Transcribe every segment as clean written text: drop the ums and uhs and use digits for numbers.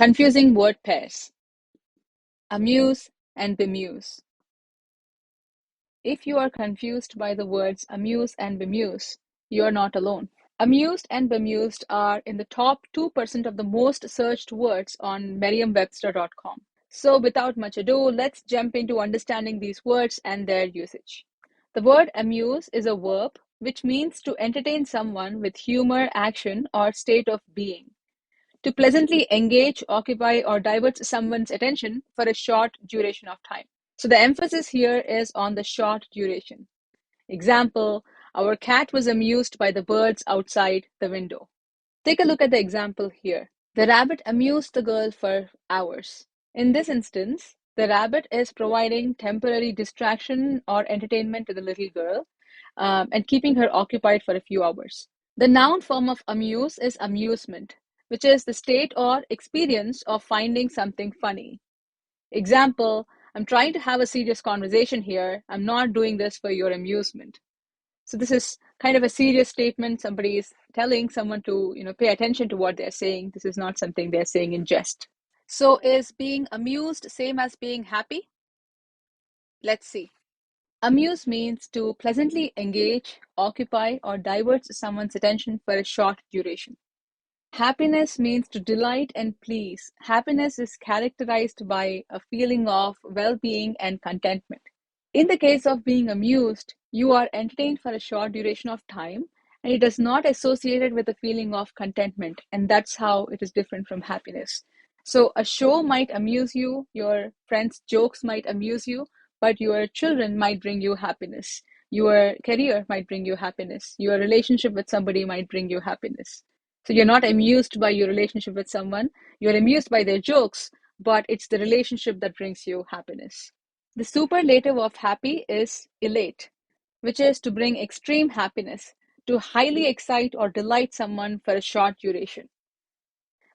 Confusing word pairs. Amuse and bemuse. If you are confused by the words amuse and bemuse, you are not alone. Amused and bemused are in the top 2% of the most searched words on merriam-webster.com. So without much ado, let's jump into understanding these words and their usage. The word amuse is a verb which means to entertain someone with humor, action, or state of being. To pleasantly engage, occupy, or divert someone's attention for a short duration of time. So the emphasis here is on the short duration. Example, our cat was amused by the birds outside the window. Take a look at the example here. The rabbit amused the girl for hours. In this instance, the rabbit is providing temporary distraction or entertainment to the little girl and keeping her occupied for a few hours. The noun form of amuse is amusement, which is the state or experience of finding something funny. Example, I'm trying to have a serious conversation here. I'm not doing this for your amusement. So this is kind of a serious statement. Somebody is telling someone to, pay attention to what they're saying. This is not something they're saying in jest. So is being amused same as being happy? Let's see. Amuse means to pleasantly engage, occupy, or divert someone's attention for a short duration. Happiness means to delight and please. Happiness is characterized by a feeling of well-being and contentment. In the case of being amused, you are entertained for a short duration of time and it is not associated with a feeling of contentment, and that's how it is different from happiness. So a show might amuse you, your friends' jokes might amuse you, but your children might bring you happiness. Your career might bring you happiness. Your relationship with somebody might bring you happiness. So you're not amused by your relationship with someone, you're amused by their jokes, but it's the relationship that brings you happiness. The superlative of happy is elate, which is to bring extreme happiness, to highly excite or delight someone for a short duration.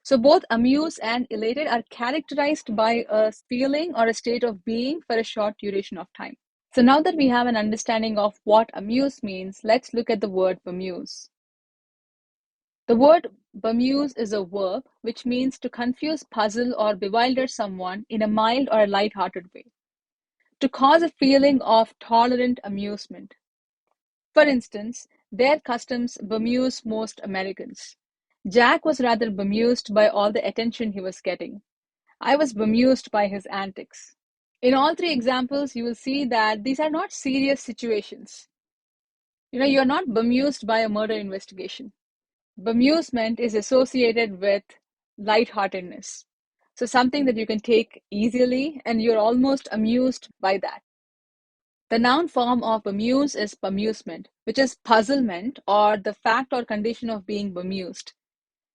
So both amuse and elated are characterized by a feeling or a state of being for a short duration of time. So now that we have an understanding of what amuse means, let's look at the word bemuse. The word bemuse is a verb which means to confuse, puzzle, or bewilder someone in a mild or light-hearted way, to cause a feeling of tolerant amusement. For instance, their customs bemuse most Americans. Jack was rather bemused by all the attention he was getting. I was bemused by his antics. In all three examples, you will see that these are not serious situations. You're not bemused by a murder investigation. Bemusement is associated with lightheartedness. So something that you can take easily and you're almost amused by that. The noun form of bemuse is bemusement, which is puzzlement or the fact or condition of being bemused.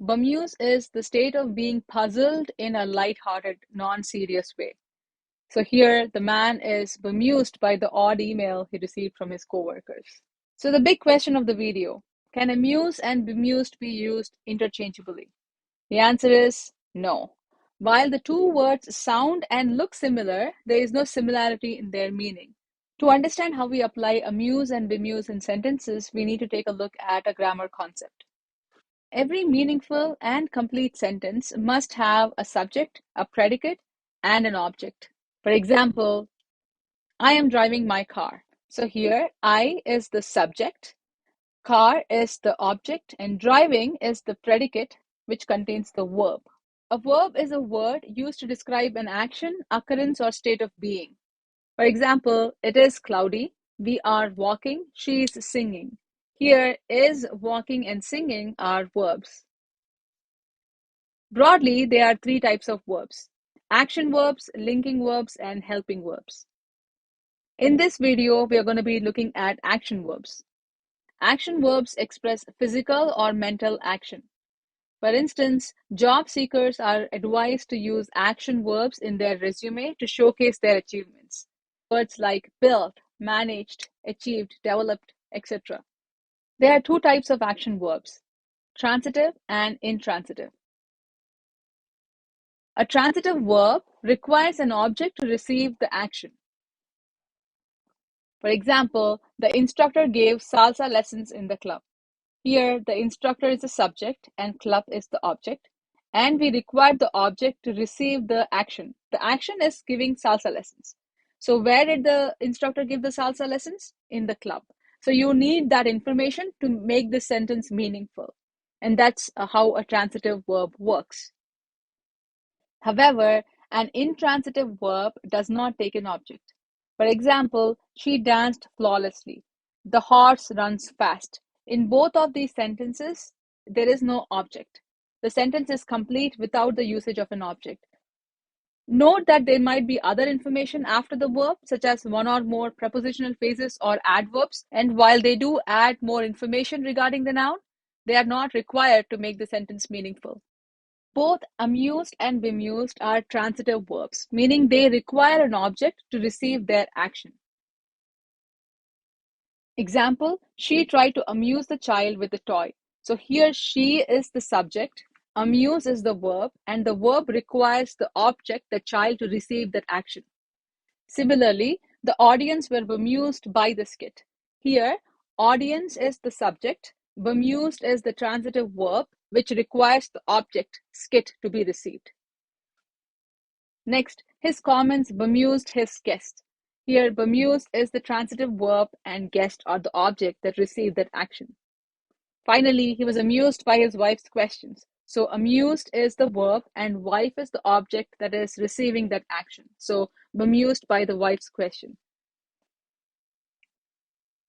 Bemuse is the state of being puzzled in a light-hearted, non-serious way. So here, the man is bemused by the odd email he received from his coworkers. So the big question of the video, can amuse and bemused be used interchangeably? The answer is no. While the two words sound and look similar, there is no similarity in their meaning. To understand how we apply amuse and bemuse in sentences, we need to take a look at a grammar concept. Every meaningful and complete sentence must have a subject, a predicate, and an object. For example, I am driving my car. So here, I is the subject, car is the object, and driving is the predicate, which contains the verb. A verb is a word used to describe an action, occurrence, or state of being. For example, it is cloudy, we are walking, she is singing. Here, is, walking, and singing are verbs. Broadly, there are three types of verbs: action verbs, linking verbs, and helping verbs. In this video, we are going to be looking at action verbs. Action verbs express physical or mental action. For instance, job seekers are advised to use action verbs in their resume to showcase their achievements. Words like built, managed, achieved, developed, etc. There are two types of action verbs: transitive and intransitive. A transitive verb requires an object to receive the action. For example, the instructor gave salsa lessons in the club. Here, the instructor is the subject and club is the object, and we require the object to receive the action. The action is giving salsa lessons. So where did the instructor give the salsa lessons? In the club. So you need that information to make this sentence meaningful. And that's how a transitive verb works. However, an intransitive verb does not take an object. For example, she danced flawlessly. The horse runs fast. In both of these sentences, there is no object. The sentence is complete without the usage of an object. Note that there might be other information after the verb, such as one or more prepositional phrases or adverbs, and while they do add more information regarding the noun, they are not required to make the sentence meaningful. Both amused and bemused are transitive verbs, meaning they require an object to receive their action. Example, she tried to amuse the child with a toy. So here she is the subject, amuse is the verb, and the verb requires the object, the child, to receive that action. Similarly, the audience were bemused by the skit. Here, audience is the subject, bemused is the transitive verb, which requires the object, skit, to be received. Next, his comments bemused his guest. Here, bemused is the transitive verb and guest are the object that received that action. Finally, he was amused by his wife's questions. So, amused is the verb and wife is the object that is receiving that action. So, bemused by the wife's question.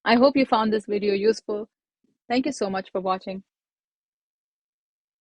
I hope you found this video useful. Thank you so much for watching.